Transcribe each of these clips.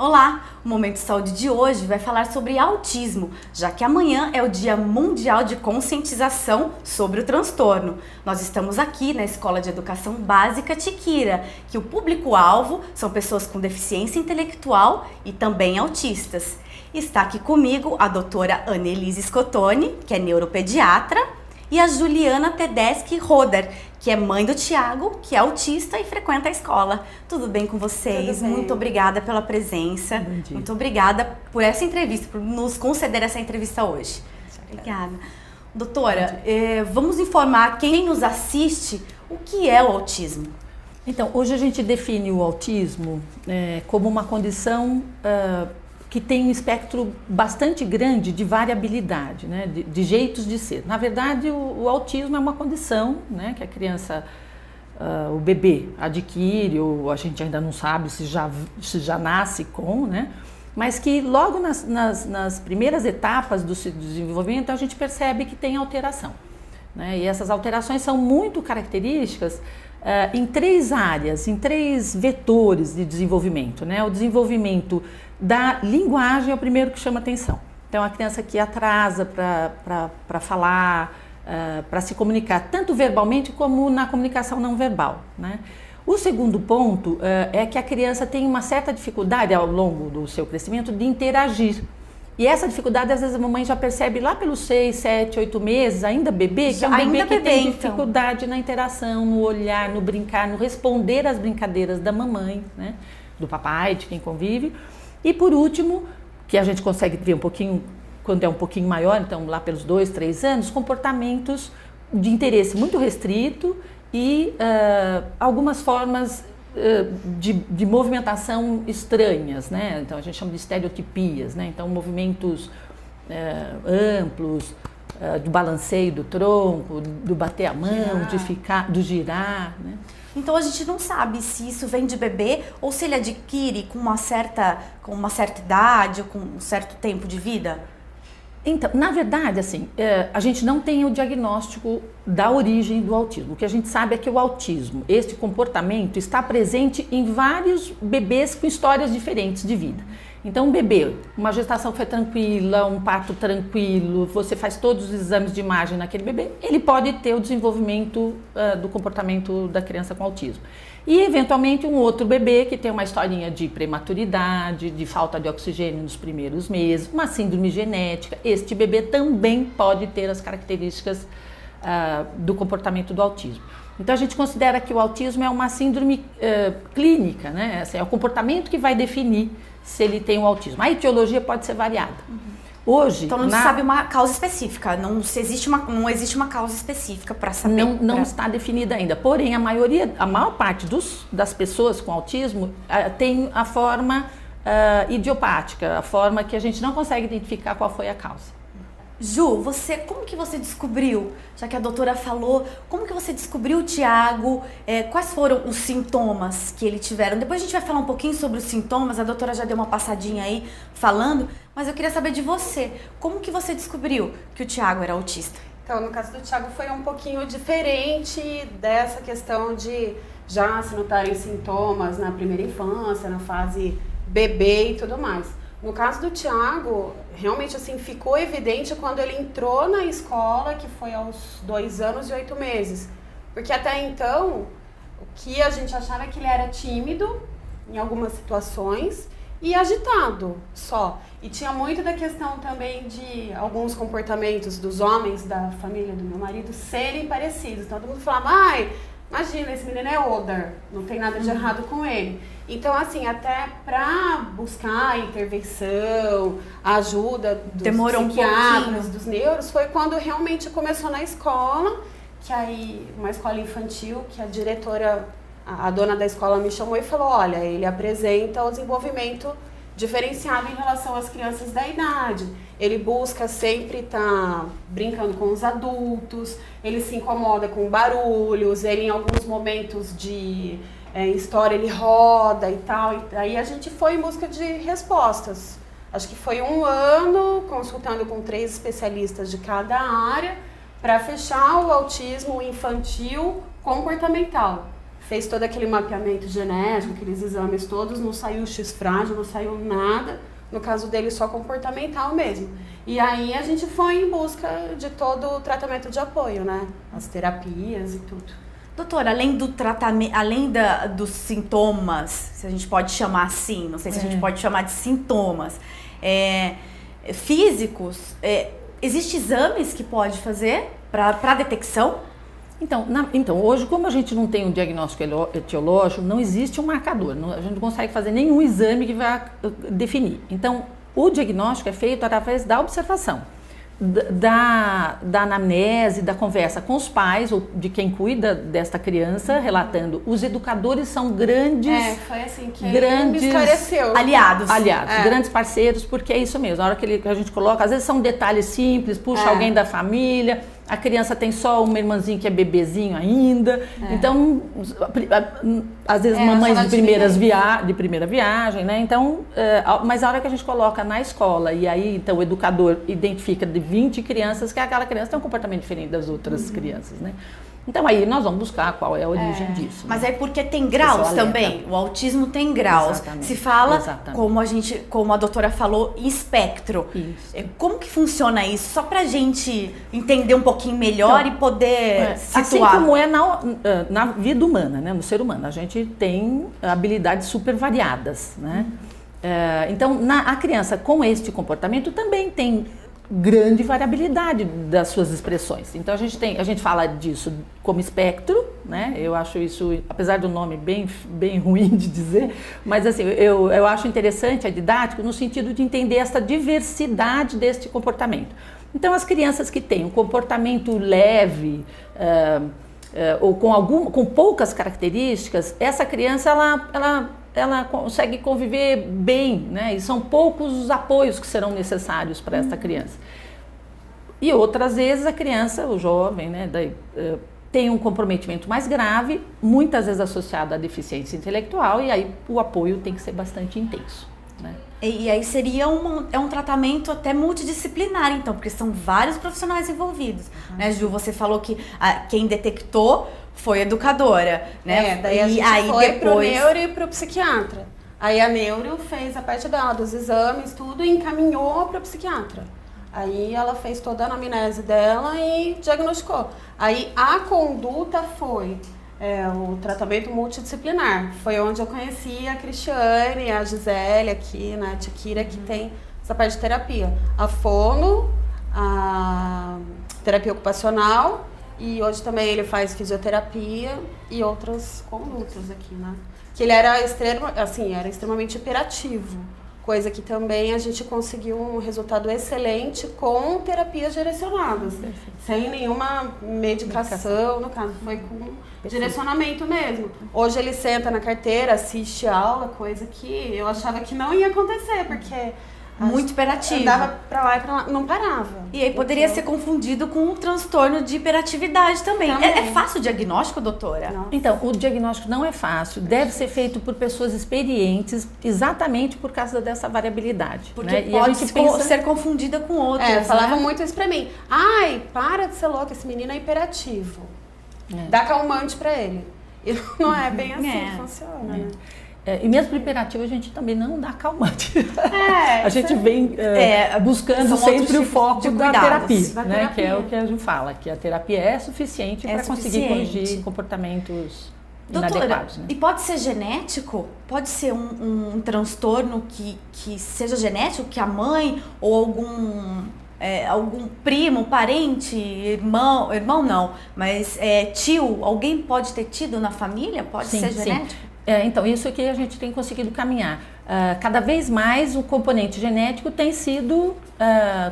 Olá! O Momento Saúde de hoje vai falar sobre autismo, já que amanhã é o Dia Mundial de Conscientização sobre o transtorno. Nós estamos aqui na Escola de Educação Básica Tiquira, que o público-alvo são pessoas com deficiência intelectual e também autistas. Está aqui comigo a doutora Annelise Scottoni, que é neuropediatra, e a Juliana Tedeschi Roder, que é mãe do Thiago, que é autista e frequenta a escola. Tudo bem com vocês? Tudo bem. Muito obrigada pela presença. Muito obrigada por essa entrevista, por nos conceder essa entrevista hoje. Obrigada. Doutora, vamos informar quem nos assiste o que é o autismo. Então, hoje a gente define o autismo como uma condição que tem um espectro bastante grande de variabilidade, né, de jeitos de ser. Na verdade, o autismo é uma condição, né, que a criança, o bebê adquire, ou a gente ainda não sabe se já nasce com, né, mas que logo nas primeiras etapas do desenvolvimento a gente percebe que tem alteração, né, e essas alterações são muito características em três áreas, em três vetores de desenvolvimento, né, o desenvolvimento da linguagem é o primeiro que chama atenção. Então, a criança que atrasa para falar, para se comunicar, tanto verbalmente como na comunicação não verbal, né? O segundo ponto é que a criança tem uma certa dificuldade ao longo do seu crescimento de interagir. E essa dificuldade, às vezes, a mamãe já percebe lá pelos 6, 7, 8 meses, ainda bebê, que é um bebê que tem dificuldade na interação, no olhar, no brincar, no responder às brincadeiras da mamãe, né? Do papai, de quem convive. E por último, que a gente consegue ver um pouquinho, quando é um pouquinho maior, então lá pelos 2, 3 anos, comportamentos de interesse muito restrito e algumas formas de movimentação estranhas, né? Então a gente chama de estereotipias, né? Então movimentos amplos, do balanceio do tronco, do bater a mão, de ficar, do girar, né? Então a gente não sabe se isso vem de bebê ou se ele adquire com uma certa idade ou com um certo tempo de vida? Então, na verdade, assim, a gente não tem o diagnóstico da origem do autismo. O que a gente sabe é que o autismo, este comportamento, está presente em vários bebês com histórias diferentes de vida. Então, um bebê, uma gestação foi tranquila, um parto tranquilo, você faz todos os exames de imagem naquele bebê, ele pode ter o desenvolvimento do comportamento da criança com autismo. E, eventualmente, um outro bebê que tem uma historinha de prematuridade, de falta de oxigênio nos primeiros meses, uma síndrome genética, este bebê também pode ter as características do comportamento do autismo. Então, a gente considera que o autismo é uma síndrome clínica, né? Assim, é o comportamento que vai definir se ele tem o autismo. A etiologia pode ser variada. Hoje, então não se sabe uma causa específica, não existe uma causa específica para saber. Não está definida ainda. Porém, a maior parte das pessoas com autismo tem a forma idiopática, a forma que a gente não consegue identificar qual foi a causa. Ju, como que você descobriu, já que a doutora falou, como que você descobriu o Thiago, quais foram os sintomas que ele tiveram? Depois a gente vai falar um pouquinho sobre os sintomas, a doutora já deu uma passadinha aí falando, mas eu queria saber de você, como que você descobriu que o Thiago era autista? Então, no caso do Thiago foi um pouquinho diferente dessa questão de já se notarem sintomas na primeira infância, na fase bebê e tudo mais. No caso do Thiago, realmente assim, ficou evidente quando ele entrou na escola, que foi aos 2 anos e 8 meses. Porque até então, o que a gente achava é que ele era tímido em algumas situações e agitado só. E tinha muito da questão também de alguns comportamentos dos homens da família do meu marido serem parecidos. Então todo mundo falava, imagina, esse menino é Oder, não tem nada de errado com ele. Então, assim, até para buscar a intervenção, a ajuda dos psiquiatras, dos neuros, foi quando realmente começou na escola, que aí, uma escola infantil, que a diretora, a dona da escola me chamou e falou, olha, ele apresenta o desenvolvimento diferenciado em relação às crianças da idade. Ele busca sempre estar brincando com os adultos, ele se incomoda com barulhos, ele em alguns momentos de história ele roda e tal. E aí a gente foi em busca de respostas. Acho que foi 1 ano consultando com 3 especialistas de cada área para fechar o autismo infantil comportamental. fez todo aquele mapeamento genético, aqueles exames todos, não saiu X frágil, não saiu nada. No caso dele, só comportamental mesmo. E aí a gente foi em busca de todo o tratamento de apoio, né? As terapias e tudo. Doutora, além do tratamento, dos sintomas, se a gente pode chamar assim, não sei se a gente pode chamar de sintomas, físicos, existem exames que pode fazer para detecção? Então, hoje, como a gente não tem um diagnóstico etiológico, não existe um marcador, a gente não consegue fazer nenhum exame que vá definir. Então, o diagnóstico é feito através da observação, da anamnese, da conversa com os pais ou de quem cuida desta criança, relatando. Os educadores são grandes, foi assim que me esclareceu. Aliados, grandes parceiros, porque é isso mesmo. Na hora que a gente coloca, às vezes são detalhes simples, puxa alguém da família, a criança tem só uma irmãzinha que é bebezinho ainda, então, às vezes mamães de primeira viagem, né? Então, mas a hora que a gente coloca na escola e aí, então, o educador identifica de 20 crianças que aquela criança tem um comportamento diferente das outras crianças, né? Então aí nós vamos buscar qual é a origem disso. Mas é porque tem graus também, o autismo tem graus. Exatamente. Se fala, como a doutora falou, em espectro. Isso. Como que funciona isso? Só pra gente entender um pouquinho melhor e poder situar. Assim como é na vida humana, né, no ser humano, a gente tem habilidades super variadas, né? Então a criança com este comportamento também tem grande variabilidade das suas expressões. Então a gente fala disso como espectro, né? Eu acho isso, apesar do nome bem ruim de dizer, mas assim, eu acho interessante, é didático no sentido de entender essa diversidade deste comportamento. Então as crianças que têm um comportamento leve, ou com poucas características, essa criança ela consegue conviver bem, né? E são poucos os apoios que serão necessários para essa criança. E outras vezes a criança, o jovem, né, tem um comprometimento mais grave, muitas vezes associado à deficiência intelectual, e aí o apoio tem que ser bastante intenso, né? E aí seria um tratamento até multidisciplinar, então, porque são vários profissionais envolvidos, né, Ju? Você falou que quem detectou foi a educadora, né? Daí a gente foi pro neuro e pro psiquiatra. Aí a neuro fez a parte dela, dos exames, tudo, e encaminhou pro psiquiatra. Aí ela fez toda a anamnese dela e diagnosticou. Aí a conduta foi o tratamento multidisciplinar. Foi onde eu conheci a Cristiane, a Gisele aqui, né, a Tia Kira, que tem essa parte de terapia. A fono, a terapia ocupacional, e hoje também ele faz fisioterapia e outras condutas aqui, né? Que ele era extremamente hiperativo, coisa que também a gente conseguiu um resultado excelente com terapias direcionadas, sem nenhuma medicação, no caso, foi com direcionamento mesmo. Hoje ele senta na carteira, assiste aula, coisa que eu achava que não ia acontecer, porque muito hiperativo. Andava pra lá e pra lá, não parava. E aí poderia ser confundido com um transtorno de hiperatividade também. É fácil o diagnóstico, doutora? Não. Então, o diagnóstico não é fácil, deve ser feito por pessoas experientes, exatamente por causa dessa variabilidade. Porque né? pode ser confundida com outras, falavam muito isso pra mim. Ai, para de ser louca, esse menino é hiperativo. Dá calmante pra ele. E não é bem assim que funciona, né? E mesmo pro hiperativo a gente também não dá calmante. A gente vem buscando sempre o foco da terapia, né? Que é o que a gente fala, que a terapia é suficiente para conseguir corrigir comportamentos inadequados. Né? E pode ser genético? Pode ser um transtorno que seja genético, que a mãe ou algum primo, parente, irmão não, mas tio, alguém pode ter tido na família? Pode ser genético? Sim. Então, isso é que a gente tem conseguido caminhar. Cada vez mais o componente genético tem sido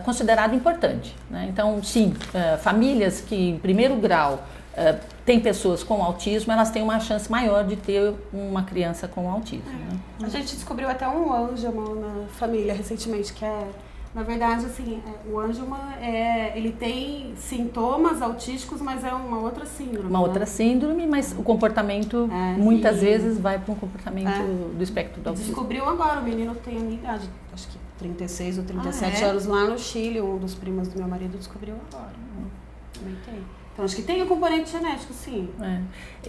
considerado importante, né? Então, sim, famílias que em primeiro grau têm pessoas com autismo, elas têm uma chance maior de ter uma criança com autismo. Né? A gente descobriu até um Angelman na família recentemente, que na verdade, assim, o Angelman ele tem sintomas autísticos, mas é uma outra síndrome. Uma outra síndrome, mas o comportamento muitas vezes vai para um comportamento do espectro do autismo. Descobriu agora, o menino tem a minha idade, acho que 36 ou 37 anos lá no Chile, um dos primos do meu marido descobriu agora. Também tem. Então, acho que tem o componente genético, sim.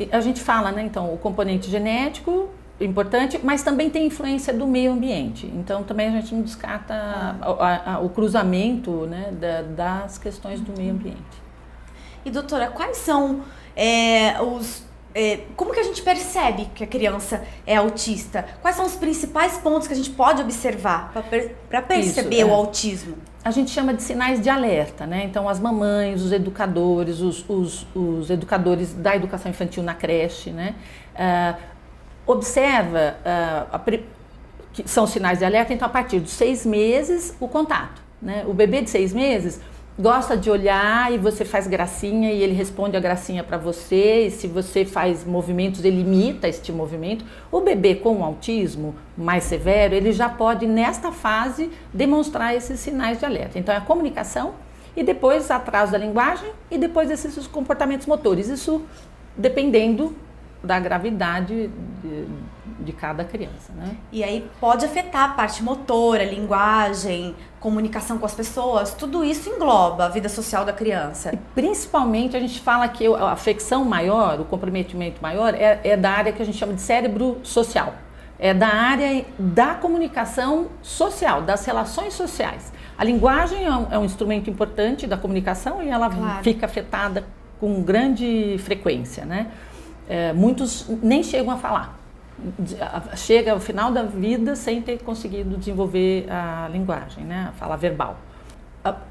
A gente fala, né, então, o componente genético, importante, mas também tem influência do meio ambiente. Então, também a gente não descarta o cruzamento, né, das questões do meio ambiente. E, doutora, quais são como que a gente percebe que a criança é autista? Quais são os principais pontos que a gente pode observar para perceber o autismo? A gente chama de sinais de alerta, né? Então, as mamães, os educadores, os educadores da educação infantil na creche, né? Observa que são sinais de alerta, então, a partir dos 6 meses, o contato, né? O bebê de 6 meses gosta de olhar e você faz gracinha e ele responde a gracinha para você, e se você faz movimentos, ele imita este movimento. O bebê com autismo mais severo, ele já pode, nesta fase, demonstrar esses sinais de alerta. Então, é a comunicação e depois atraso da linguagem e depois esses comportamentos motores. Isso dependendo da gravidade de cada criança, né? E aí pode afetar a parte motora, linguagem, comunicação com as pessoas, tudo isso engloba a vida social da criança. E principalmente a gente fala que a afecção maior, o comprometimento maior é da área que a gente chama de cérebro social. É da área da comunicação social, das relações sociais. A linguagem é um instrumento importante da comunicação e ela fica afetada com grande frequência, né? Muitos nem chegam a falar. Chega ao final da vida sem ter conseguido desenvolver a linguagem, né? A fala verbal.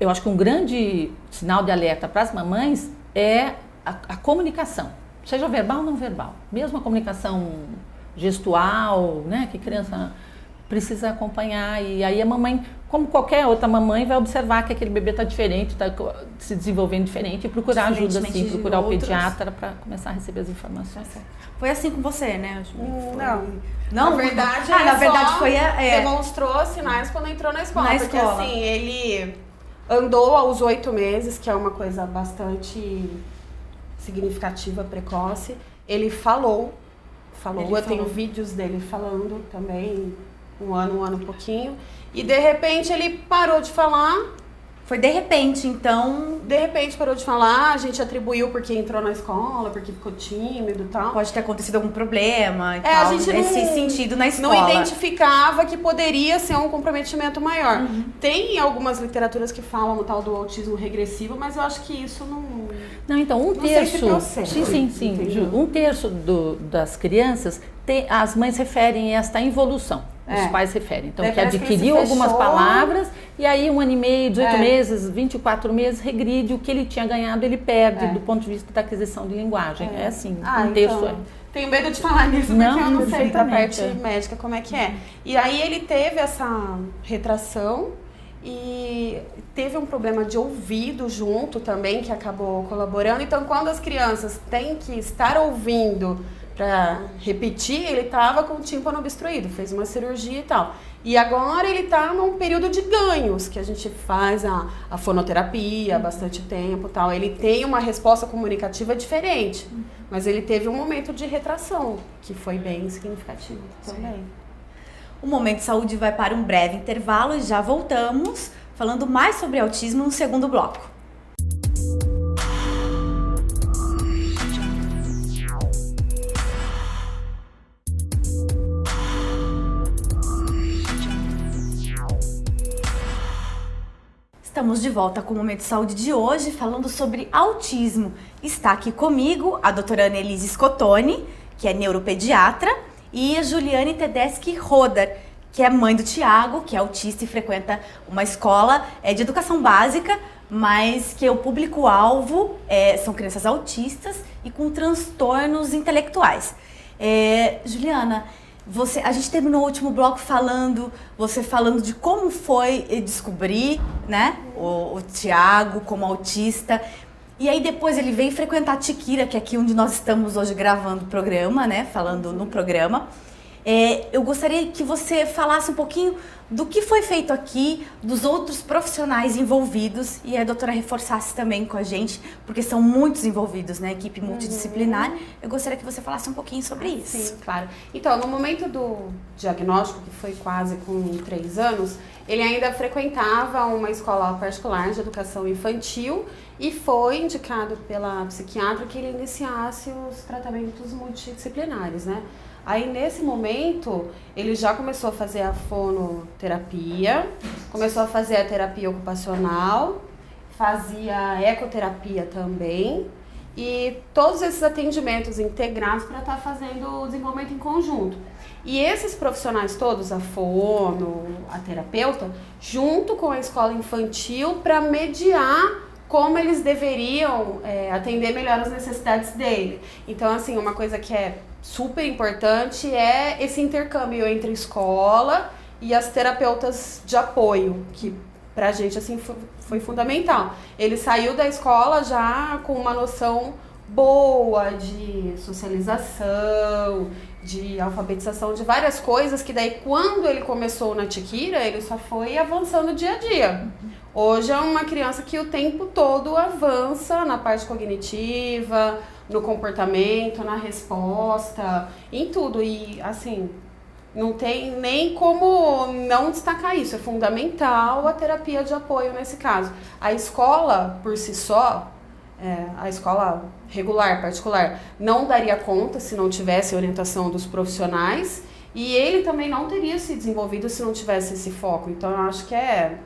Eu acho que um grande sinal de alerta para as mamães é a comunicação, seja verbal ou não verbal. Mesmo a comunicação gestual, né? Que a criança precisa acompanhar. E aí a mamãe, como qualquer outra mamãe, vai observar que aquele bebê está diferente, está se desenvolvendo diferente e procurar ajuda, sim, procurar o pediatra para começar a receber as informações. Foi assim com você, né? Não, na verdade, na verdade foi demonstrou sinais quando entrou na escola. Porque assim, ele andou aos 8 meses, que é uma coisa bastante significativa, precoce. Ele falou. Eu tenho vídeos dele falando também, um ano e pouquinho. E de repente ele parou de falar. Foi de repente, então... De repente parou de falar, a gente atribuiu porque entrou na escola, porque ficou tímido e tal. Pode ter acontecido algum problema e tal, a gente nesse sentido na escola. Não identificava que poderia ser um comprometimento maior. Tem algumas literaturas que falam o tal do autismo regressivo, mas eu acho que isso não... Não, então, um terço... Sim, Ju, um terço das crianças, as mães referem esta involução. Os pais referem. Então, que adquiriu algumas palavras e aí 1 ano e meio, 18 meses, 24 meses, regride o que ele tinha ganhado, ele perde do ponto de vista da aquisição de linguagem. É assim, um terço então, tenho medo de falar nisso porque eu não sei da parte médica como é que é. E aí ele teve essa retração e teve um problema de ouvido junto também, que acabou colaborando. Então, quando as crianças têm que estar ouvindo para repetir, ele estava com o tímpano obstruído, fez uma cirurgia e tal. E agora ele está num período de ganhos, que a gente faz a fonoterapia há bastante tempo e tal. Ele tem uma resposta comunicativa diferente, mas ele teve um momento de retração, que foi bem significativo também. O Momento Saúde vai para um breve intervalo e já voltamos falando mais sobre autismo no segundo bloco. Estamos de volta com o Momento Saúde de hoje, falando sobre autismo. Está aqui comigo a doutora Annelise Scottoni, que é neuropediatra, e a Juliane Tedeschi Roder, que é mãe do Thiago, que é autista e frequenta uma escola de educação básica, mas que o público-alvo são crianças autistas e com transtornos intelectuais. Juliana, a gente terminou o último bloco você falando de como foi descobrir, né, o Thiago como autista. E aí depois ele veio frequentar a Tiquira, que é aqui onde nós estamos hoje gravando o programa, né, falando no programa. Eu gostaria que você falasse um pouquinho do que foi feito aqui, dos outros profissionais envolvidos, e a doutora reforçasse também com a gente, porque são muitos envolvidos, né, equipe multidisciplinar. Eu gostaria que você falasse um pouquinho sobre isso. Sim, claro. Então, no momento do diagnóstico, que foi quase com 3 anos, ele ainda frequentava uma escola particular de educação infantil e foi indicado pela psiquiatra que ele iniciasse os tratamentos multidisciplinares, né? Aí, nesse momento, ele já começou a fazer a fonoterapia, começou a fazer a terapia ocupacional, fazia ecoterapia também, e todos esses atendimentos integrados para estar fazendo o desenvolvimento em conjunto. E esses profissionais todos, a fono, a terapeuta, junto com a escola infantil, para mediar como eles deveriam atender melhor as necessidades dele. Então, assim, uma coisa que é super importante é esse intercâmbio entre escola e as terapeutas de apoio, que pra gente, assim, foi fundamental. Ele saiu da escola já com uma noção boa de socialização, de alfabetização, de várias coisas, que daí quando ele começou na Tiquira, ele só foi avançando dia a dia. Hoje é uma criança que o tempo todo avança na parte cognitiva, no comportamento, na resposta, em tudo. E, assim, não tem nem como não destacar isso. É fundamental a terapia de apoio nesse caso. A escola, por si só, a escola regular, particular, não daria conta se não tivesse orientação dos profissionais. E ele também não teria se desenvolvido se não tivesse esse foco. Então, eu acho que é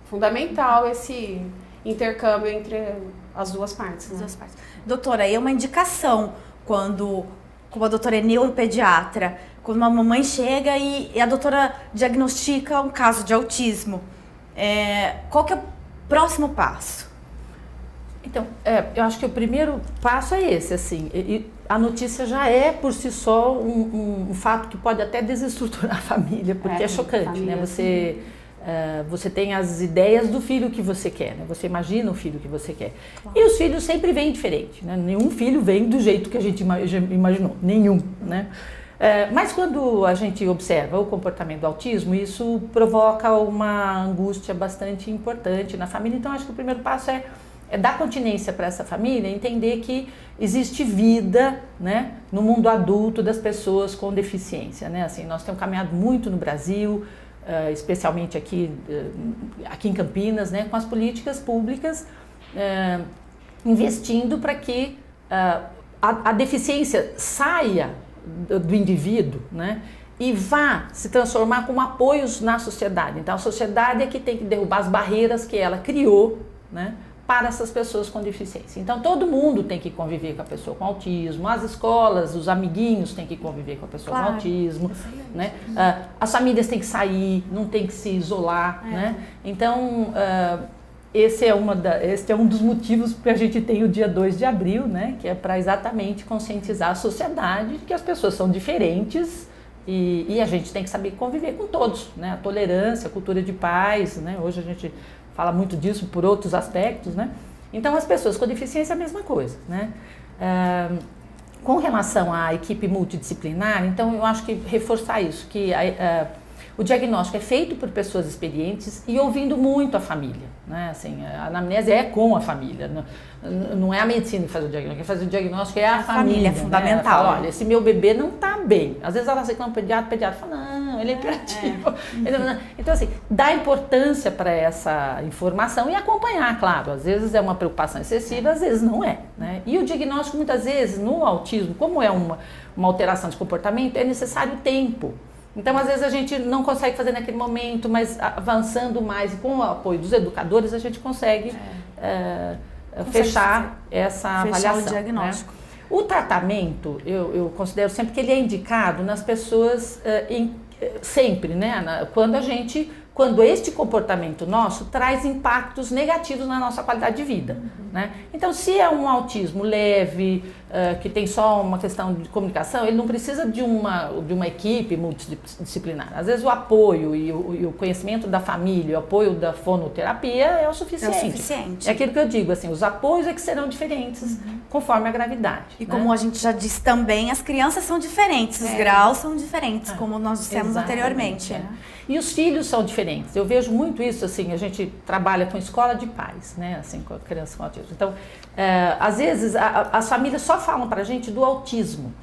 fundamental esse intercâmbio entre as duas partes, né? As duas partes. Doutora, aí é uma indicação como a doutora é neuropediatra, quando uma mamãe chega e a doutora diagnostica um caso de autismo, qual que é o próximo passo? Então, eu acho que o primeiro passo é esse, assim, e a notícia já é por si só um fato que pode até desestruturar a família, porque é chocante, família, né? Você tem as ideias do filho que você quer, né? Você imagina o filho que você quer. Claro. E os filhos sempre vêm diferente, né? Nenhum filho vem do jeito que a gente imaginou, nenhum, né? Mas quando a gente observa o comportamento do autismo, isso provoca uma angústia bastante importante na família. Então, acho que o primeiro passo é dar continência para essa família, entender que existe vida, né, no mundo adulto das pessoas com deficiência, né? Assim, nós temos caminhado muito no Brasil, especialmente aqui em Campinas, né, com as políticas públicas, investindo para que a deficiência saia do indivíduo, né, e vá se transformar como apoios na sociedade. Então, a sociedade é que tem que derrubar as barreiras que ela criou, né, para essas pessoas com deficiência. Então, todo mundo tem que conviver com a pessoa com autismo, as escolas, os amiguinhos têm que conviver com a pessoa com autismo, né? As famílias têm que sair, não tem que se isolar, né? Então, esse é um dos motivos que a gente tem o dia 2 de abril, né? Que é para exatamente conscientizar a sociedade de que as pessoas são diferentes e a gente tem que saber conviver com todos, né? A tolerância, a cultura de paz, né? Hoje a gente fala muito disso por outros aspectos, né? Então, as pessoas com deficiência é a mesma coisa, né? Com relação à equipe multidisciplinar, então eu acho que reforçar isso, que o diagnóstico é feito por pessoas experientes e ouvindo muito a família, né? Assim, a anamnese é com a família, não é a medicina que faz o diagnóstico, quem faz o diagnóstico é a família, é fundamental. Né? Fala, olha, esse meu bebê não está bem. Às vezes ela reclama para o pediatra fala, não, ele é hiperativo. Então, assim, dá importância para essa informação e acompanhar, claro. Às vezes é uma preocupação excessiva, às vezes não é, né? E o diagnóstico, muitas vezes, no autismo, como é uma alteração de comportamento, é necessário tempo. Então, às vezes a gente não consegue fazer naquele momento, mas avançando mais e com o apoio dos educadores, a gente consegue fechar essa avaliação. O diagnóstico. Né? O tratamento, eu considero sempre que ele é indicado nas pessoas sempre, né? Quando este comportamento nosso traz impactos negativos na nossa qualidade de vida, né? Então, se é um autismo leve, que tem só uma questão de comunicação, ele não precisa de uma equipe multidisciplinar. Às vezes o apoio e o conhecimento da família, o apoio da fonoterapia é o suficiente. É o suficiente. É aquilo que eu digo, assim, os apoios é que serão diferentes conforme a gravidade. E né? como a gente já disse também, as crianças são diferentes, os graus são diferentes, como nós dissemos anteriormente. Né? E os filhos são diferentes. Eu vejo muito isso, assim, a gente trabalha com escola de pais, né, assim, com crianças com autismo. Então, às vezes, as famílias só falam pra gente do autismo,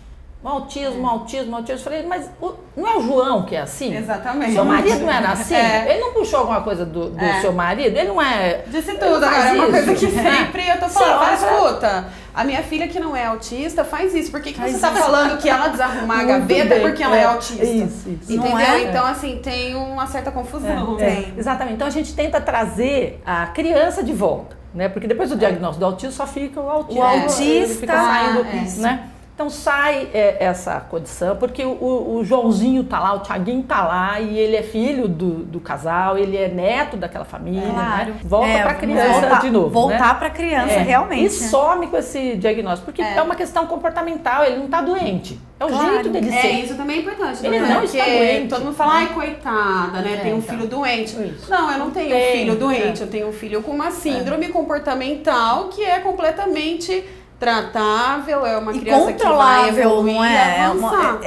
autismo. Eu falei, mas não é o João que é assim? Exatamente. Seu marido não era assim? Ele não puxou alguma coisa do seu marido? Ele não é... Disse tudo, agora é uma coisa que sempre eu tô falando, escuta, a minha filha que não é autista faz isso, por que você tá falando que ela desarrumar a gaveta é porque ela é autista? Isso. Entendeu? Então, assim, tem uma certa confusão. Exatamente. Então, a gente tenta trazer a criança de volta, né? Porque depois do diagnóstico do autismo só fica o autista. O autista, fica saindo, né? Então sai essa condição, porque o Joãozinho tá lá, o Thiaguinho tá lá, e ele é filho do casal, ele é neto daquela família, claro. Né? Volta pra criança de novo. Voltar pra criança, realmente. E some com esse diagnóstico, porque é uma questão comportamental, ele não tá doente. É o jeito dele ser. Isso também é importante. Ele não está doente. Todo mundo fala, ai, coitada, né? Tem um filho doente. Isso. Não, eu não tenho um filho doente, eu tenho um filho com uma síndrome comportamental que é completamente tratável, é uma criança que vai evoluir não é? Avançar.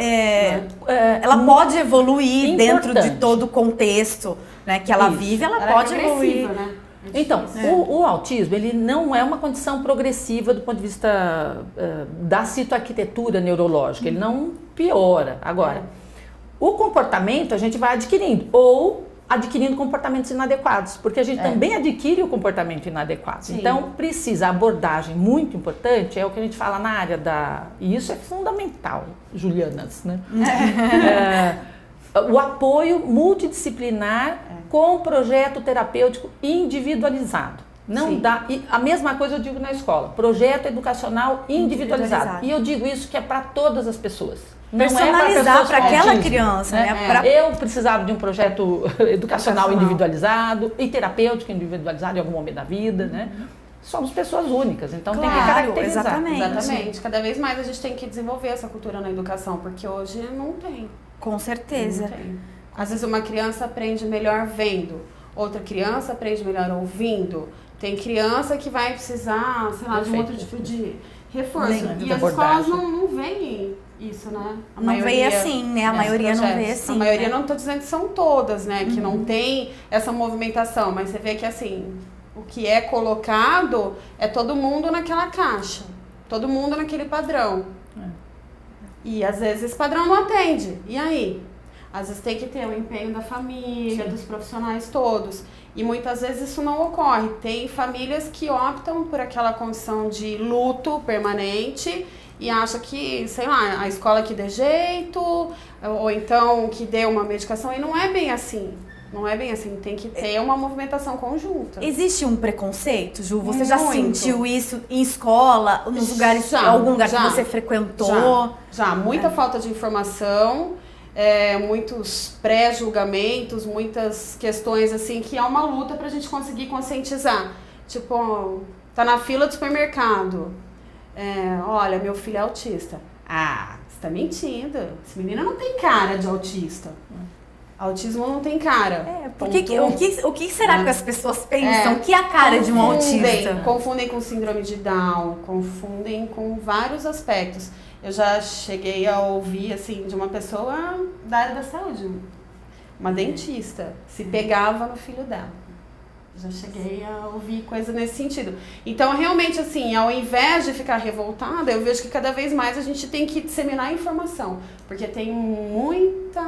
Ela pode evoluir dentro de todo o contexto, né, que ela vive, ela pode evoluir. Né? Então, o autismo, ele não é uma condição progressiva do ponto de vista da citoarquitetura neurológica, ele não piora. Agora, o comportamento a gente vai adquirindo, ou adquirindo comportamentos inadequados, porque a gente também adquire o comportamento inadequado. Sim. Então, precisa, a abordagem muito importante, é o que a gente fala na área e isso é fundamental, Julianas, né? O apoio multidisciplinar com projeto terapêutico individualizado. Não dá, e a mesma coisa eu digo na escola, projeto educacional individualizado. E eu digo isso que é para todas as pessoas. Personalizar para aquela criança, né? Eu precisava de um projeto educacional individualizado e terapêutico individualizado em algum momento da vida, né? Somos pessoas únicas, então tem que caracterizar. Exatamente. Cada vez mais a gente tem que desenvolver essa cultura na educação, porque hoje não tem. Com certeza. Não tem. Às vezes uma criança aprende melhor vendo, outra criança aprende melhor ouvindo. Tem criança que vai precisar, sei lá, de um outro tipo de reforço. E as escolas não veem isso, né? Não vê assim, né? A maioria não vê assim. A maioria, não estou dizendo que são todas, né? Que não tem essa movimentação, mas você vê que assim, o que é colocado é todo mundo naquela caixa, todo mundo naquele padrão. E às vezes esse padrão não atende. E aí? Às vezes tem que ter o empenho da família, dos profissionais todos. E muitas vezes isso não ocorre. Tem famílias que optam por aquela condição de luto permanente e acha que, sei lá, a escola que dê jeito, ou então que dê uma medicação, e não é bem assim. Não é bem assim, tem que ter uma movimentação conjunta. Existe um preconceito, Ju? Você já sentiu isso em escola, nos lugares, algum lugar que você frequentou? Já. Muita falta de informação, muitos pré-julgamentos, muitas questões assim, que é uma luta pra gente conseguir conscientizar. Tipo, tá na fila do supermercado. Olha, meu filho é autista. Ah, você tá mentindo. Esse menino não tem cara de autista. Autismo não tem cara. O que será que as pessoas pensam que é a cara de um autista? Confundem com síndrome de Down, confundem com vários aspectos. Eu já cheguei a ouvir, assim, de uma pessoa da área da saúde, uma dentista, se pegava no filho dela. Já cheguei a ouvir coisa nesse sentido. Então, realmente, assim, ao invés de ficar revoltada, eu vejo que cada vez mais a gente tem que disseminar informação, porque tem muita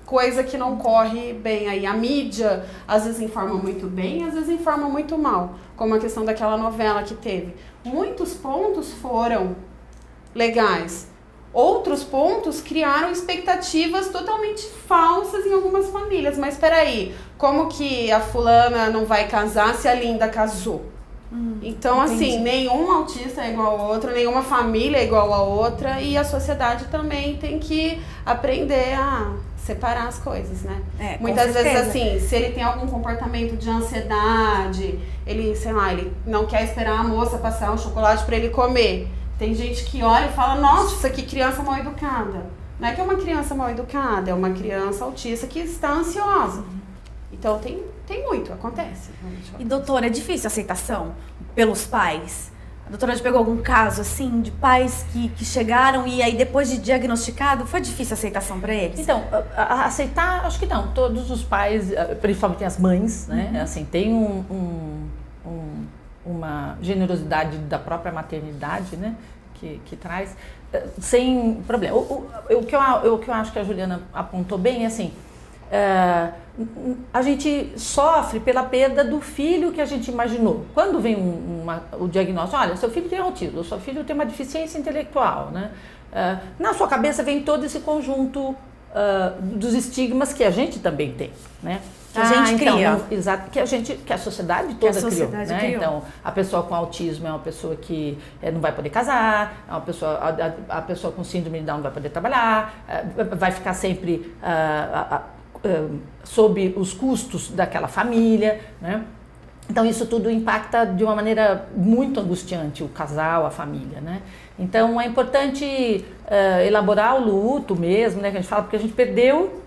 coisa que não corre bem aí. A mídia, às vezes, informa muito bem, às vezes informa muito mal, como a questão daquela novela que teve. Muitos pontos foram legais. Outros pontos criaram expectativas totalmente falsas em algumas famílias. Mas peraí, como que a fulana não vai casar se a Linda casou? Então, assim, nenhum autista é igual ao outro, nenhuma família é igual a outra, e a sociedade também tem que aprender a separar as coisas, né? Muitas vezes, assim, se ele tem algum comportamento de ansiedade, ele, sei lá, ele não quer esperar a moça passar um chocolate para ele comer. Tem gente que olha e fala, nossa, que criança mal educada. Não é que é uma criança mal educada, é uma criança autista que está ansiosa. Então tem muito, acontece. E doutora, é difícil a aceitação pelos pais? A doutora já pegou algum caso assim de pais que chegaram e aí depois de diagnosticado foi difícil a aceitação para eles? Então, aceitar, acho que não. Todos os pais, principalmente as mães, né? Assim, tem uma generosidade da própria maternidade, né? que traz, sem problema. O que eu acho que a Juliana apontou bem é assim, a gente sofre pela perda do filho que a gente imaginou. Quando vem o diagnóstico, olha, seu filho tem autismo, seu filho tem uma deficiência intelectual, né? Na sua cabeça vem todo esse conjunto dos estigmas que a gente também tem, né? Que a gente cria. Exato, que a sociedade toda criou, né? Então, a pessoa com autismo é uma pessoa que não vai poder casar, a pessoa com síndrome de Down não vai poder trabalhar, vai ficar sempre sob os custos daquela família, né? Então isso tudo impacta de uma maneira muito angustiante o casal, a família, né? Então é importante elaborar o luto mesmo, né? Que a gente fala, porque a gente perdeu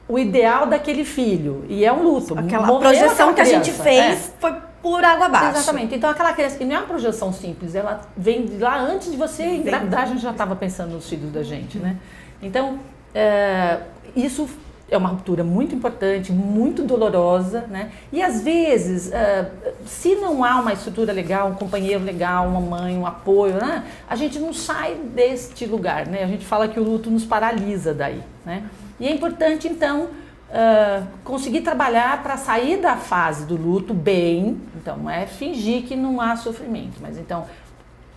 o ideal daquele filho, e é um luto. A projeção que a gente fez foi por água abaixo. Exatamente. Então aquela criança, que não é uma projeção simples, ela vem de lá antes de você engravidar, a gente já estava pensando nos filhos da gente, né? Então isso é uma ruptura muito importante, muito dolorosa, né? E às vezes, se não há uma estrutura legal, um companheiro legal, uma mãe, um apoio, né? A gente não sai deste lugar, né? A gente fala que o luto nos paralisa daí, né? E é importante, então, conseguir trabalhar para sair da fase do luto bem. Então, não é fingir que não há sofrimento, mas então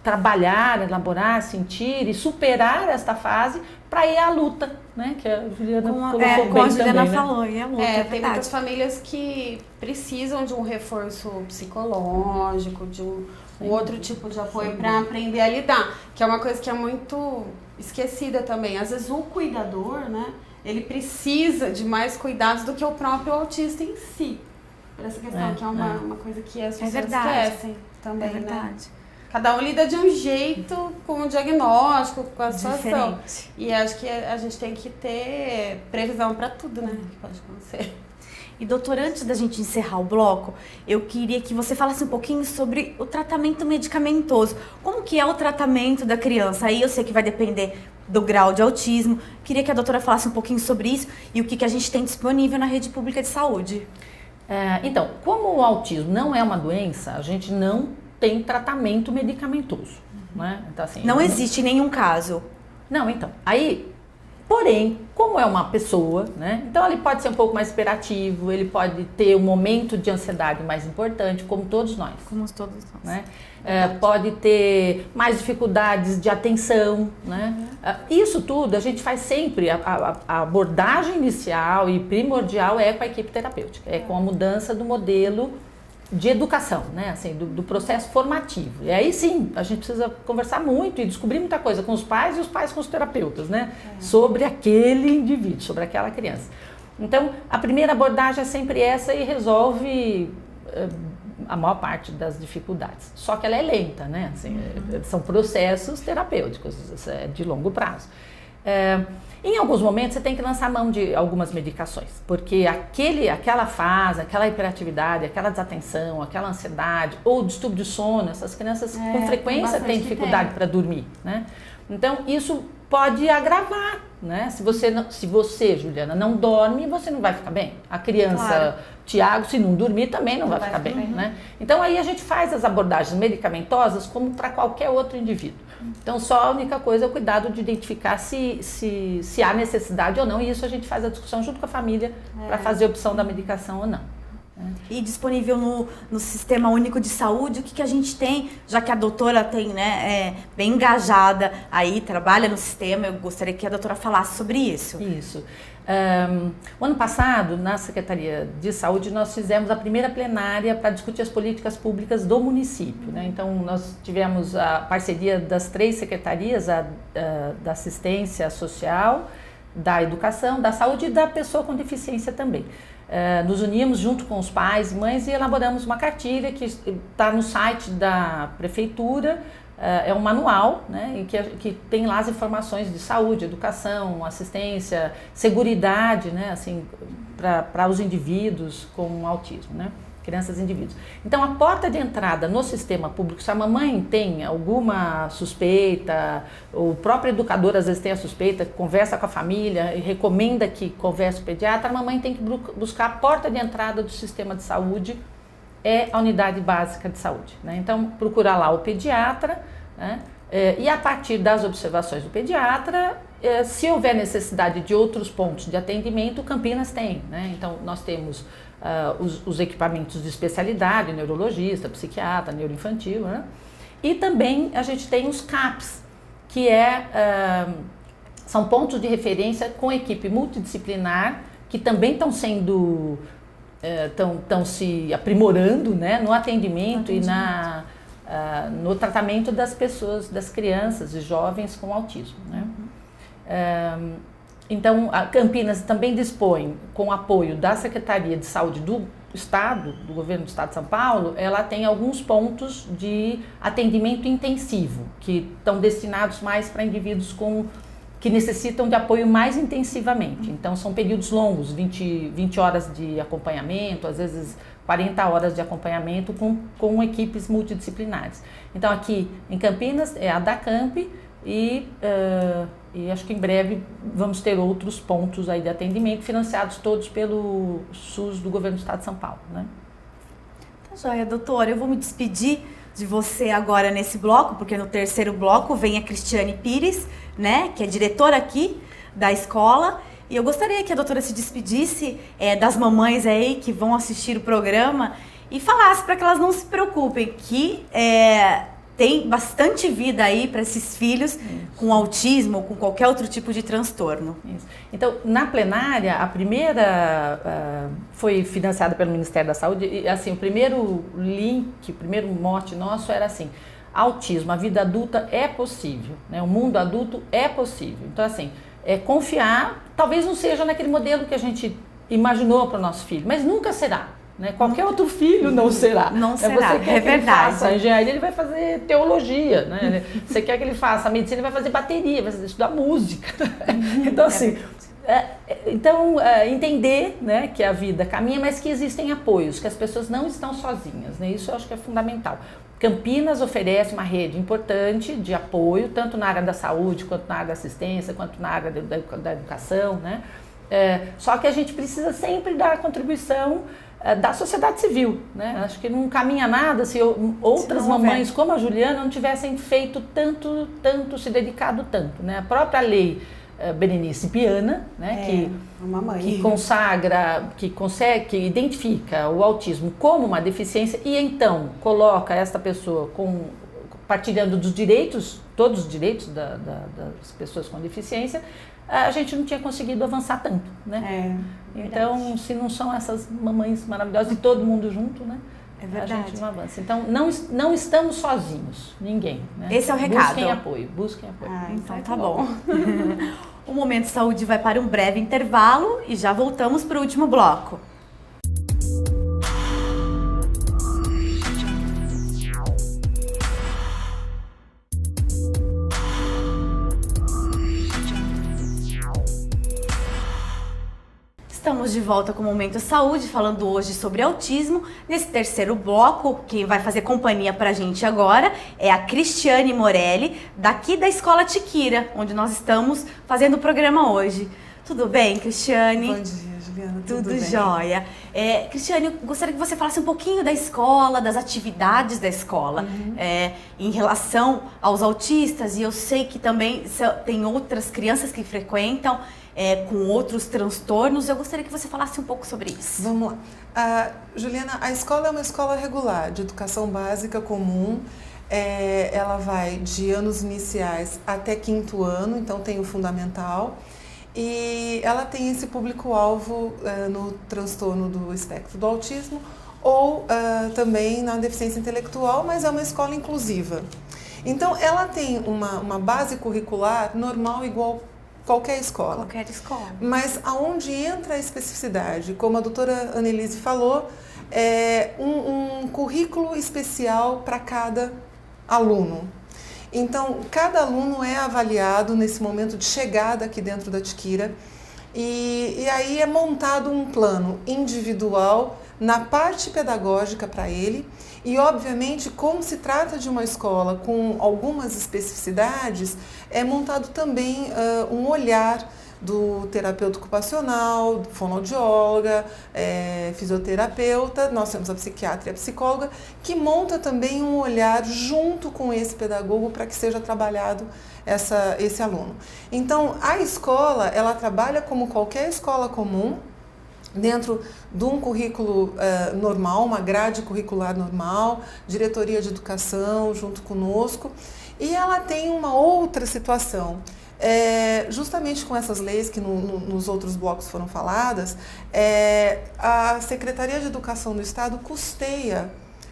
trabalhar, elaborar, sentir e superar esta fase para ir à luta, né? Que a Juliana colocou bem como a Juliana também, falou, e a luta, tem muitas famílias que precisam de um reforço psicológico, de um outro tipo de apoio para aprender a lidar, que é uma coisa que é muito esquecida também. Às vezes o cuidador, né, ele precisa de mais cuidados do que o próprio autista em si. Por essa questão, que é uma coisa que as pessoas esquecem também, né? Cada um lida de um jeito com o diagnóstico, com a situação. E acho que a gente tem que ter previsão para tudo, né? Que pode acontecer. E doutora, antes da gente encerrar o bloco, eu queria que você falasse um pouquinho sobre o tratamento medicamentoso. Como que é o tratamento da criança? Aí eu sei que vai depender do grau de autismo. Queria que a doutora falasse um pouquinho sobre isso e o que a gente tem disponível na rede pública de saúde. Então, como o autismo não é uma doença, a gente não tem tratamento medicamentoso, né? Então, assim, não existe nenhum caso. Não, então. Aí, porém, como é uma pessoa, né? Então ele pode ser um pouco mais hiperativo, ele pode ter um momento de ansiedade mais importante, como todos nós. Como todos nós. Né? Pode ter mais dificuldades de atenção, né? Isso tudo a gente faz sempre, a abordagem inicial e primordial é com a equipe terapêutica, é com a mudança do modelo de educação, né? Assim, do processo formativo. E aí sim, a gente precisa conversar muito e descobrir muita coisa com os pais e os pais com os terapeutas, né? Sobre aquele indivíduo, sobre aquela criança. Então, a primeira abordagem é sempre essa e resolve a maior parte das dificuldades. Só que ela é lenta, né? Assim, são processos terapêuticos de longo prazo. Em alguns momentos você tem que lançar mão de algumas medicações, porque aquela fase, aquela hiperatividade, aquela desatenção, aquela ansiedade ou distúrbio de sono, essas crianças com frequência têm dificuldade para dormir, né? Então isso pode agravar, né? Se você, Juliana, não dorme, você não vai ficar bem. A criança, Tiago, se não dormir, também não vai ficar bem, né? Então aí a gente faz as abordagens medicamentosas como para qualquer outro indivíduo. Então só a única coisa é o cuidado de identificar se há necessidade ou não, e isso a gente faz a discussão junto com a família para fazer a opção da medicação ou não. E disponível no Sistema Único de Saúde, o que a gente tem, já que a doutora tem, né, bem engajada aí, trabalha no sistema, eu gostaria que a doutora falasse sobre isso. Isso. O ano passado, na Secretaria de Saúde, nós fizemos a primeira plenária para discutir as políticas públicas do município, né? Então, nós tivemos a parceria das 3 secretarias, da assistência social, da educação, da saúde e da pessoa com deficiência também. Nos unimos junto com os pais e mães e elaboramos uma cartilha que está no site da prefeitura. É um manual, né, que tem lá as informações de saúde, educação, assistência, seguridade, né, assim, para os indivíduos com autismo, né, crianças e indivíduos. Então, a porta de entrada no sistema público, se a mamãe tem alguma suspeita, o próprio educador às vezes tem a suspeita, conversa com a família e recomenda que converse com o pediatra, a mamãe tem que buscar a porta de entrada do sistema de saúde, é a unidade básica de saúde, né? Então, procurar lá o pediatra, né? E a partir das observações do pediatra, se houver necessidade de outros pontos de atendimento, Campinas tem, né? Então, nós temos os equipamentos de especialidade, neurologista, psiquiatra, neuroinfantil, né? E também a gente tem os CAPs, que são pontos de referência com equipe multidisciplinar, que também estão sendo, estão se aprimorando, né, no atendimento e no tratamento das pessoas, das crianças e jovens com autismo, né? Então, a Campinas também dispõe, com apoio da Secretaria de Saúde do Estado, do Governo do Estado de São Paulo, ela tem alguns pontos de atendimento intensivo, que estão destinados mais para indivíduos que necessitam de apoio mais intensivamente. Então, são períodos longos, 20 horas de acompanhamento, às vezes 40 horas de acompanhamento com equipes multidisciplinares. Então, aqui em Campinas é a DACAMP e acho que em breve vamos ter outros pontos aí de atendimento, financiados todos pelo SUS do Governo do Estado de São Paulo, né? Tá joia, doutora. Eu vou me despedir de você agora nesse bloco, porque no terceiro bloco vem a Cristiane Pires, né, que é diretora aqui da escola. E eu gostaria que a doutora se despedisse das mamães aí que vão assistir o programa e falasse para que elas não se preocupem, que tem bastante vida aí para esses filhos com autismo ou com qualquer outro tipo de transtorno. Isso. Então, na plenária, a primeira foi financiada pelo Ministério da Saúde e, assim, o primeiro link, o primeiro mote nosso era assim: autismo, a vida adulta é possível, né? O mundo adulto é possível. Então, assim, confiar, talvez não seja naquele modelo que a gente imaginou para o nosso filho, mas nunca será. Né? Qualquer outro filho não será. Não será, você quer que verdade. Ele faça engenharia, ele vai fazer teologia, né? Você quer que ele faça medicina, ele vai fazer bateria, vai estudar música. Então, assim, entender, né, que a vida caminha, mas que existem apoios, que as pessoas não estão sozinhas, né? Isso eu acho que é fundamental. Campinas oferece uma rede importante de apoio, tanto na área da saúde, quanto na área da assistência, quanto na área da educação, né? Só que a gente precisa sempre dar a contribuição da sociedade civil, né? Acho que não caminha nada se outras mamães como a Juliana não tivessem feito tanto, se dedicado tanto, né? A própria lei Berenice Piana, né? Que consagra, que identifica o autismo como uma deficiência e então coloca esta pessoa partilhando dos direitos, todos os direitos das pessoas com deficiência, a gente não tinha conseguido avançar tanto, né? Então, se não são essas mamães maravilhosas e todo mundo junto, né? É verdade. A gente não avança. Então, não estamos sozinhos, ninguém, né? Esse é o recado. Busquem apoio. Então tá bom. O Momento Saúde vai para um breve intervalo e já voltamos para o último bloco. Estamos de volta com o Momento Saúde, falando hoje sobre autismo. Nesse terceiro bloco, quem vai fazer companhia pra gente agora é a Cristiane Morelli, daqui da Escola Tiquira, onde nós estamos fazendo o programa hoje. Tudo bem, Cristiane? Bom dia, Juliana. Tudo bem? Jóia. Cristiane, eu gostaria que você falasse um pouquinho da escola, das atividades da escola, em relação aos autistas. E eu sei que também tem outras crianças que frequentam com outros transtornos. Eu gostaria que você falasse um pouco sobre isso. Vamos lá. Juliana, a escola é uma escola regular, de educação básica comum. Ela vai de anos iniciais até 5º ano, então tem o fundamental. E ela tem esse público-alvo no transtorno do espectro do autismo ou também na deficiência intelectual, mas é uma escola inclusiva. Então, ela tem uma base curricular normal, igual qualquer escola. Qualquer escola. Mas aonde entra a especificidade, como a doutora Annelise falou, é um currículo especial para cada aluno. Então, cada aluno é avaliado nesse momento de chegada aqui dentro da Tiquira e aí é montado um plano individual na parte pedagógica para ele e, obviamente, como se trata de uma escola com algumas especificidades, é montado também um olhar do terapeuta ocupacional, fonoaudióloga, fisioterapeuta, nós temos a psiquiatra e a psicóloga, que monta também um olhar junto com esse pedagogo para que seja trabalhado esse aluno. Então, a escola, ela trabalha como qualquer escola comum, dentro de um currículo normal, uma grade curricular normal, diretoria de educação junto conosco, e ela tem uma outra situação. Justamente com essas leis que nos outros blocos foram faladas, a Secretaria de Educação do Estado custeia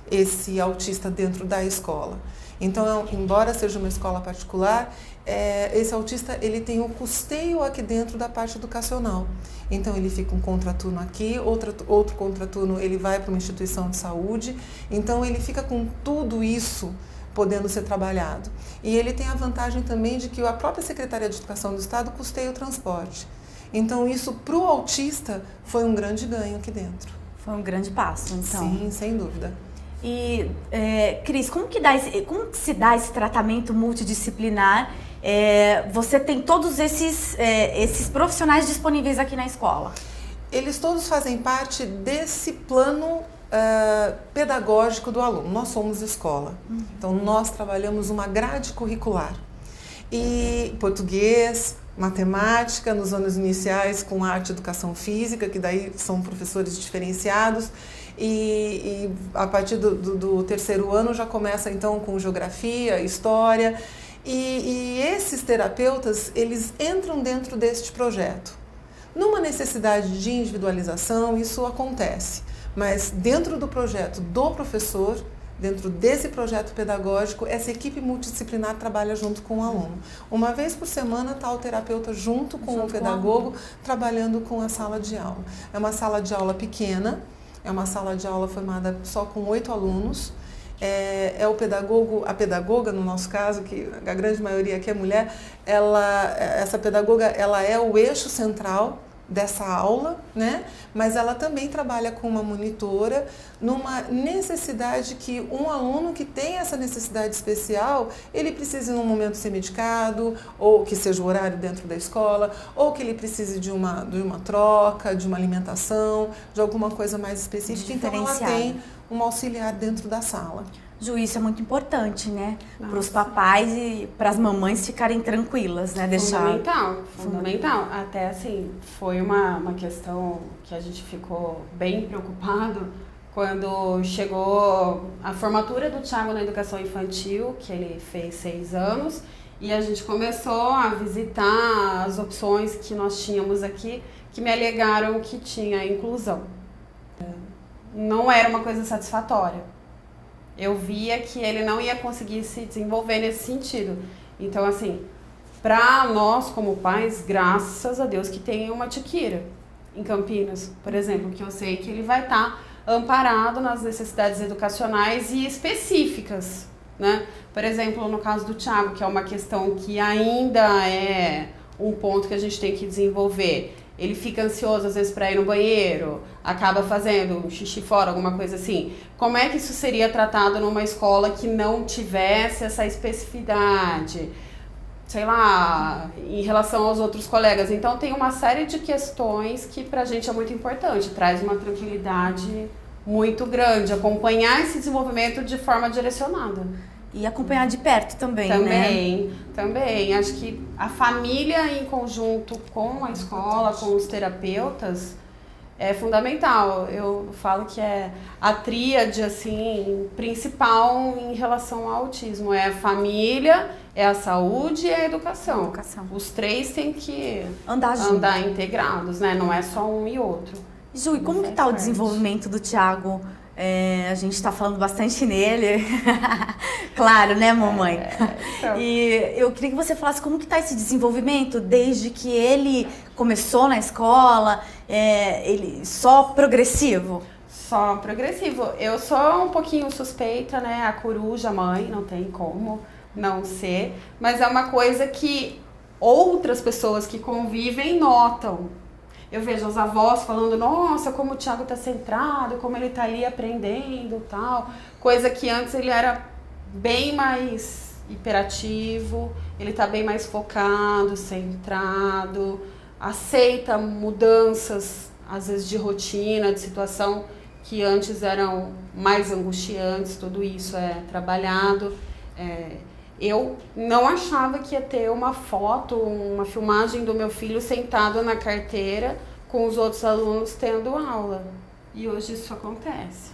esse autista dentro da escola. Então, embora seja uma escola particular, esse autista ele tem o custeio aqui dentro da parte educacional. Então, ele fica um contraturno aqui, outro contraturno ele vai para uma instituição de saúde. Então, ele fica com tudo isso podendo ser trabalhado. E ele tem a vantagem também de que a própria Secretaria de Educação do Estado custeia o transporte. Então, isso para o autista foi um grande ganho aqui dentro. Foi um grande passo, então. Sim, sem dúvida. E, Cris, como que se dá esse tratamento multidisciplinar? Você tem todos esses profissionais disponíveis aqui na escola? Eles todos fazem parte desse plano pedagógico do aluno. Nós somos escola, então nós trabalhamos uma grade curricular. E português, matemática, nos anos iniciais com arte e educação física, que daí são professores diferenciados. E a partir do terceiro ano já começa então com geografia, história, e esses terapeutas, eles entram dentro deste projeto. Numa necessidade de individualização, isso acontece, mas dentro do projeto do professor, dentro desse projeto pedagógico, essa equipe multidisciplinar trabalha junto com o aluno. Uma vez por semana está o terapeuta junto com o pedagogo, trabalhando com a sala de aula. É uma sala de aula pequena, é uma sala de aula formada só com 8 alunos. O pedagogo, a pedagoga, no nosso caso, que a grande maioria aqui é mulher, essa pedagoga ela é o eixo central dessa aula, né? Mas ela também trabalha com uma monitora numa necessidade que um aluno que tem essa necessidade especial, ele precise num momento ser medicado, ou que seja o horário dentro da escola, ou que ele precise de uma troca, de uma alimentação, de alguma coisa mais específica. Então ela tem um auxiliar dentro da sala. Ju, isso é muito importante, né? Para os papais e para as mamães ficarem tranquilas, né? Fundamental. Até assim, foi uma questão que a gente ficou bem preocupado quando chegou a formatura do Thiago na educação infantil, que ele fez 6 anos, e a gente começou a visitar as opções que nós tínhamos aqui, que me alegaram que tinha inclusão. Não era uma coisa satisfatória. Eu via que ele não ia conseguir se desenvolver nesse sentido. Então, assim, para nós como pais, graças a Deus que tem uma Tiquira em Campinas, por exemplo, que eu sei que ele vai estar amparado nas necessidades educacionais e específicas, né? Por exemplo, no caso do Thiago, que é uma questão que ainda é um ponto que a gente tem que desenvolver. Ele fica ansioso às vezes para ir no banheiro, acaba fazendo um xixi fora, alguma coisa assim. Como é que isso seria tratado numa escola que não tivesse essa especificidade? Sei lá, em relação aos outros colegas. Então tem uma série de questões que pra gente é muito importante, traz uma tranquilidade muito grande, acompanhar esse desenvolvimento de forma direcionada. E acompanhar de perto também, né? Também. Acho que a família em conjunto com a escola, com os terapeutas, é fundamental. Eu falo que é a tríade, assim, principal em relação ao autismo. É a família, é a saúde e a educação. Os três têm que andar integrados, né? Não é só um e outro. Ju, e como que tá o desenvolvimento do Thiago? A gente está falando bastante nele, claro, né, mamãe? Então. E eu queria que você falasse como que está esse desenvolvimento desde que ele começou na escola, ele só progressivo? Só progressivo. Eu sou um pouquinho suspeita, né, a coruja mãe, não tem como não ser, mas é uma coisa que outras pessoas que convivem notam. Eu vejo os avós falando, nossa, como o Thiago tá centrado, como ele tá ali aprendendo e tal. Coisa que antes ele era bem mais hiperativo, ele tá bem mais focado, centrado. aceita mudanças, às vezes de rotina, de situação que antes eram mais angustiantes, tudo isso é trabalhado. Eu não achava que ia ter uma foto, uma filmagem do meu filho sentado na carteira com os outros alunos tendo aula. E hoje isso acontece.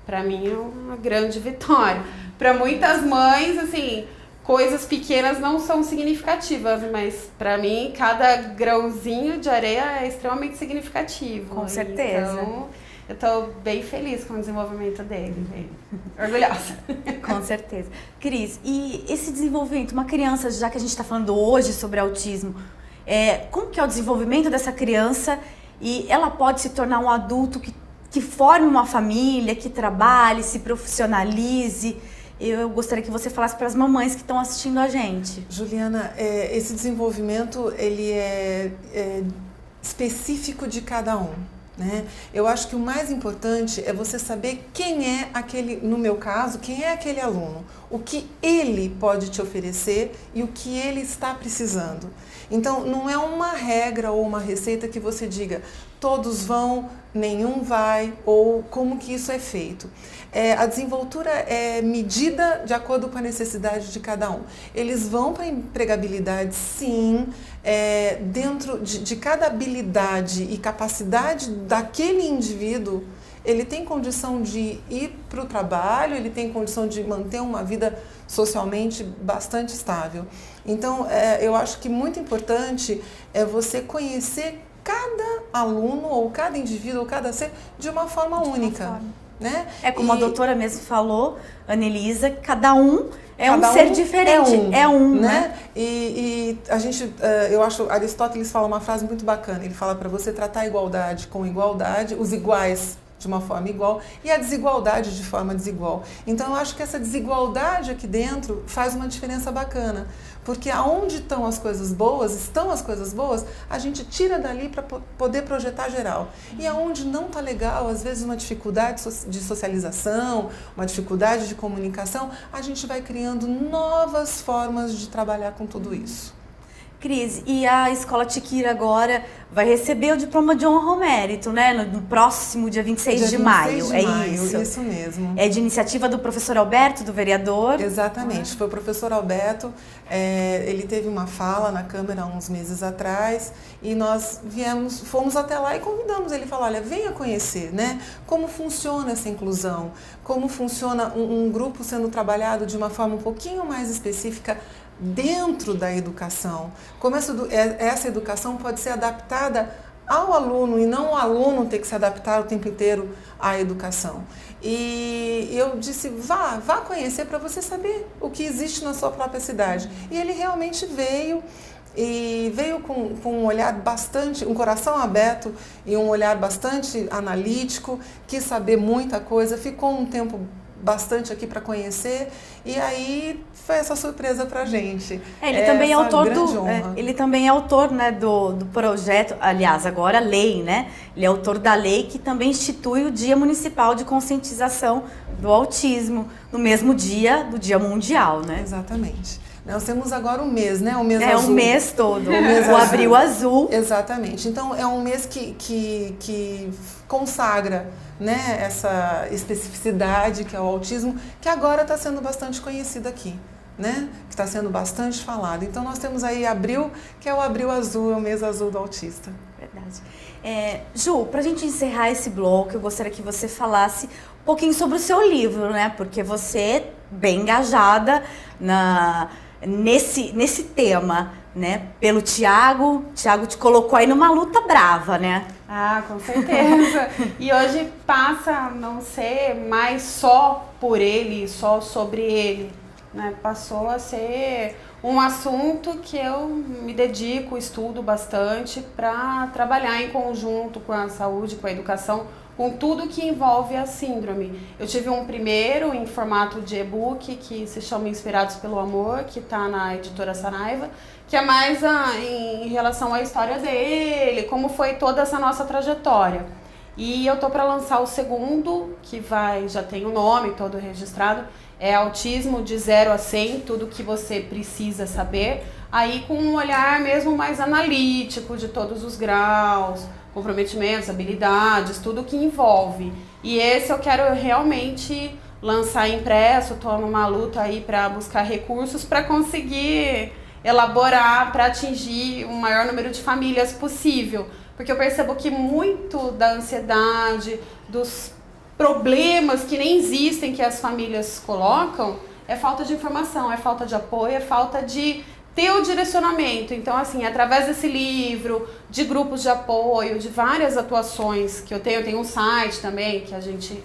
Para mim é uma grande vitória. Para muitas mães, assim, coisas pequenas não são significativas, mas para mim cada grãozinho de areia é extremamente significativo. Com certeza. Então, eu estou bem feliz com o desenvolvimento dele, bem orgulhosa. Com certeza. Cris, e esse desenvolvimento, uma criança, já que a gente está falando hoje sobre autismo, como que é o desenvolvimento dessa criança e ela pode se tornar um adulto que forme uma família, que trabalhe, se profissionalize? Eu gostaria que você falasse para as mamães que estão assistindo a gente. Juliana, esse desenvolvimento ele é específico de cada um, né? Eu acho que o mais importante é você saber quem é aquele, no meu caso, quem é aquele aluno, o que ele pode te oferecer e o que ele está precisando. Então, não é uma regra ou uma receita que você diga todos vão, nenhum vai, ou como que isso é feito. A desenvoltura é medida de acordo com a necessidade de cada um. Eles vão para a empregabilidade, sim, dentro de cada habilidade e capacidade daquele indivíduo. Ele tem condição de ir para o trabalho, ele tem condição de manter uma vida socialmente bastante estável. Então, eu acho que muito importante é você conhecer cada aluno ou cada indivíduo ou cada ser de uma forma única. Né? Como a doutora mesmo falou, Anelisa, cada um é um ser diferente. É um, né? E a gente, eu acho, Aristóteles fala uma frase muito bacana. Ele fala para você tratar a igualdade com igualdade, os iguais de uma forma igual e a desigualdade de forma desigual. Então eu acho que essa desigualdade aqui dentro faz uma diferença bacana, porque aonde estão as coisas boas, a gente tira dali para poder projetar geral. E aonde não está legal, às vezes uma dificuldade de socialização, uma dificuldade de comunicação, a gente vai criando novas formas de trabalhar com tudo isso. Cris, e a Escola Tiquira agora vai receber o diploma de honra ao mérito, né? No próximo dia 26 de maio. Isso mesmo. É de iniciativa do professor Alberto, do vereador? Exatamente, foi o professor Alberto, ele teve uma fala na Câmara há uns meses atrás e nós fomos até lá e convidamos ele a falar, olha, venha conhecer, né? Como funciona essa inclusão, como funciona um grupo sendo trabalhado de uma forma um pouquinho mais específica dentro da educação. Como essa educação pode ser adaptada ao aluno e não o aluno ter que se adaptar o tempo inteiro à educação. E eu disse, vá conhecer para você saber o que existe na sua própria cidade. E ele realmente veio com um olhar bastante, um coração aberto e um olhar bastante analítico, quis saber muita coisa, ficou um tempo bastante aqui para conhecer e aí foi essa surpresa pra gente. Ele também é autor né, do projeto, aliás, agora lei, né? Ele é autor da lei que também institui o Dia Municipal de Conscientização do Autismo, no mesmo dia do Dia Mundial, né? Exatamente. Nós temos agora um mês, né? O mês azul. É um mês todo, o Abril Azul. Exatamente. Então, é um mês que consagra, né, essa especificidade que é o autismo, que agora está sendo bastante conhecida aqui, né? Que está sendo bastante falado. Então, nós temos aí abril, que é o Abril Azul, é o mês azul do autista. Verdade. Ju, para a gente encerrar esse bloco, eu gostaria que você falasse um pouquinho sobre o seu livro, né? Porque você é bem engajada nesse tema, né? Pelo Tiago te colocou aí numa luta brava, né? Ah, com certeza. E hoje passa a não ser mais só por ele, só sobre ele, né? Passou a ser um assunto que eu me dedico, estudo bastante para trabalhar em conjunto com a saúde, com a educação, com tudo que envolve a síndrome. Eu tive um primeiro em formato de e-book que se chama Inspirados pelo Amor, que está na editora Saraiva, que é mais em relação à história dele, como foi toda essa nossa trajetória. E eu tô para lançar o segundo, que já tem o nome todo registrado, é Autismo de 0 a 100, tudo que você precisa saber, aí com um olhar mesmo mais analítico de todos os graus, comprometimentos, habilidades, tudo que envolve. E esse eu quero realmente lançar impresso, estou numa luta aí para buscar recursos para conseguir elaborar, para atingir o maior número de famílias possível. Porque eu percebo que muito da ansiedade, dos problemas que nem existem que as famílias colocam, é falta de informação, é falta de apoio, é falta de ter o direcionamento. Então, assim, através desse livro, de grupos de apoio, de várias atuações que eu tenho um site também que a gente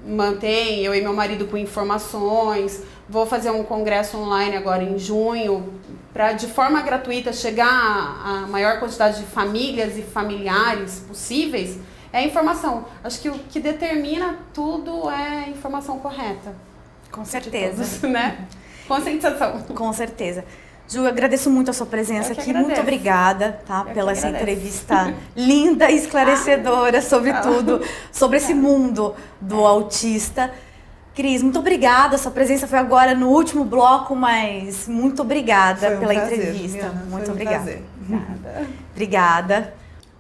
mantém, eu e meu marido, com informações. Vou fazer um congresso online agora em junho, para de forma gratuita chegar à maior quantidade de famílias e familiares possíveis. É informação. Acho que o que determina tudo é a informação correta. Com certeza. Todos, né? Conscientização. Com certeza. Ju, eu agradeço muito a sua presença aqui. Agradeço. Muito obrigada, tá? Pela essa entrevista linda e esclarecedora sobre tudo, sobre esse mundo do autista. Cris, muito obrigada. Sua presença foi agora no último bloco, mas muito obrigada pela entrevista. Juliana, muito obrigada. Prazer. Obrigada.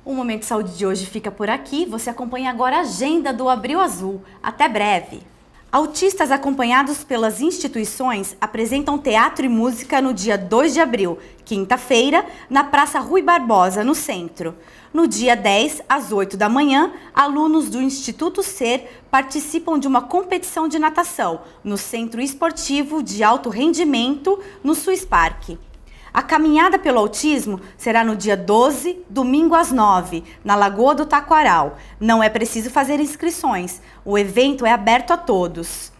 O Momento de Saúde de hoje fica por aqui. Você acompanha agora a agenda do Abril Azul. Até breve. Autistas acompanhados pelas instituições apresentam teatro e música no dia 2 de abril, quinta-feira, na Praça Rui Barbosa, no centro. No dia 10, às 8 da manhã, alunos do Instituto Ser participam de uma competição de natação no Centro Esportivo de Alto Rendimento, no Swiss Park. A caminhada pelo autismo será no dia 12, domingo às 9, na Lagoa do Taquaral. Não é preciso fazer inscrições. O evento é aberto a todos.